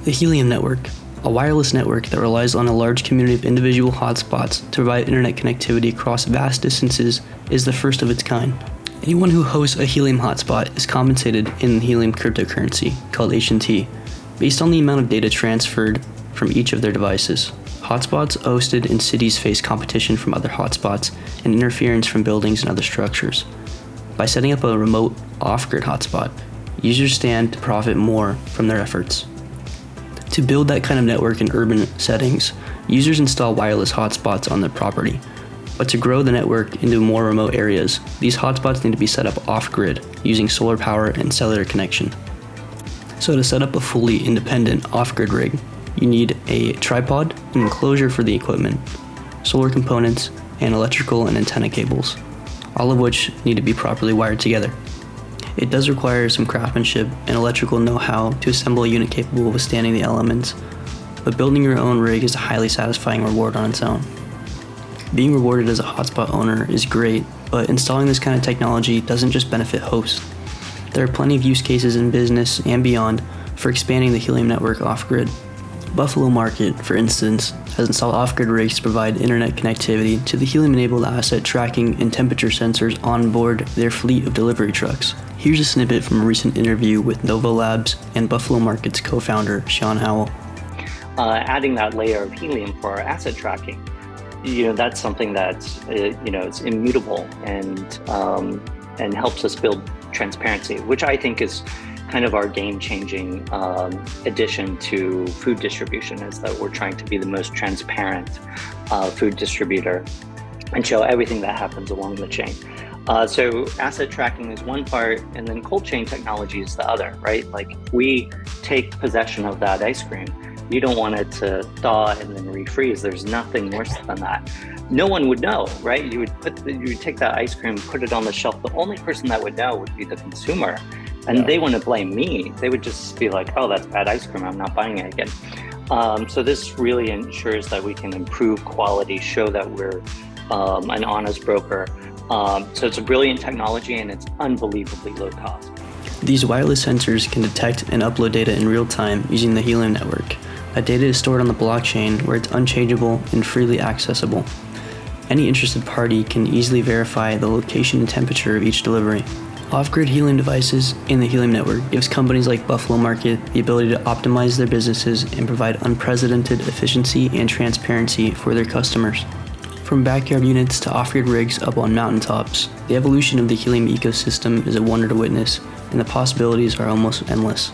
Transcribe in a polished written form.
The Helium network, a wireless network that relies on a large community of individual hotspots to provide internet connectivity across vast distances, is the first of its kind. Anyone who hosts a Helium hotspot is compensated in Helium cryptocurrency, called H&T, based on the amount of data transferred from each of their devices. Hotspots hosted in cities face competition from other hotspots and interference from buildings and other structures. By setting up a remote, off-grid hotspot, users stand to profit more from their efforts. To build that kind of network in urban settings, users install wireless hotspots on their property. But to grow the network into more remote areas, these hotspots need to be set up off-grid using solar power and cellular connection. So to set up a fully independent off-grid rig, you need a tripod, an enclosure for the equipment, solar components, and electrical and antenna cables, all of which need to be properly wired together. It does require some craftsmanship and electrical know-how to assemble a unit capable of withstanding the elements, but building your own rig is a highly satisfying reward on its own. Being rewarded as a hotspot owner is great, but installing this kind of technology doesn't just benefit hosts. There are plenty of use cases in business and beyond for expanding the Helium network off-grid. Buffalo Market, for instance, has installed off-grid rigs to provide internet connectivity to the Helium-enabled asset tracking and temperature sensors on board their fleet of delivery trucks. Here's a snippet from a recent interview with Novo Labs and Buffalo Market's co-founder, Sean Howell. Adding that layer of Helium for our asset tracking, that's something that's, it's immutable and helps us build transparency, which I think is kind of our game-changing addition to food distribution, is that we're trying to be the most transparent food distributor and show everything that happens along the chain. So asset tracking is one part, and then cold chain technology is the other, right? Like, if we take possession of that ice cream, you don't want it to thaw and then refreeze. There's nothing worse than that. No one would know, right? You would take that ice cream, put it on the shelf. The only person that would know would be the consumer. And They wouldn't blame me. They would just be like, oh, that's bad ice cream, I'm not buying it again. So this really ensures that we can improve quality, show that we're an honest broker. So it's a brilliant technology, and it's unbelievably low cost. These wireless sensors can detect and upload data in real time using the Helium network. That data is stored on the blockchain where it's unchangeable and freely accessible. Any interested party can easily verify the location and temperature of each delivery. Off-grid Helium devices in the Helium network gives companies like Buffalo Market the ability to optimize their businesses and provide unprecedented efficiency and transparency for their customers. From backyard units to off-grid rigs up on mountaintops, the evolution of the Helium ecosystem is a wonder to witness, and the possibilities are almost endless.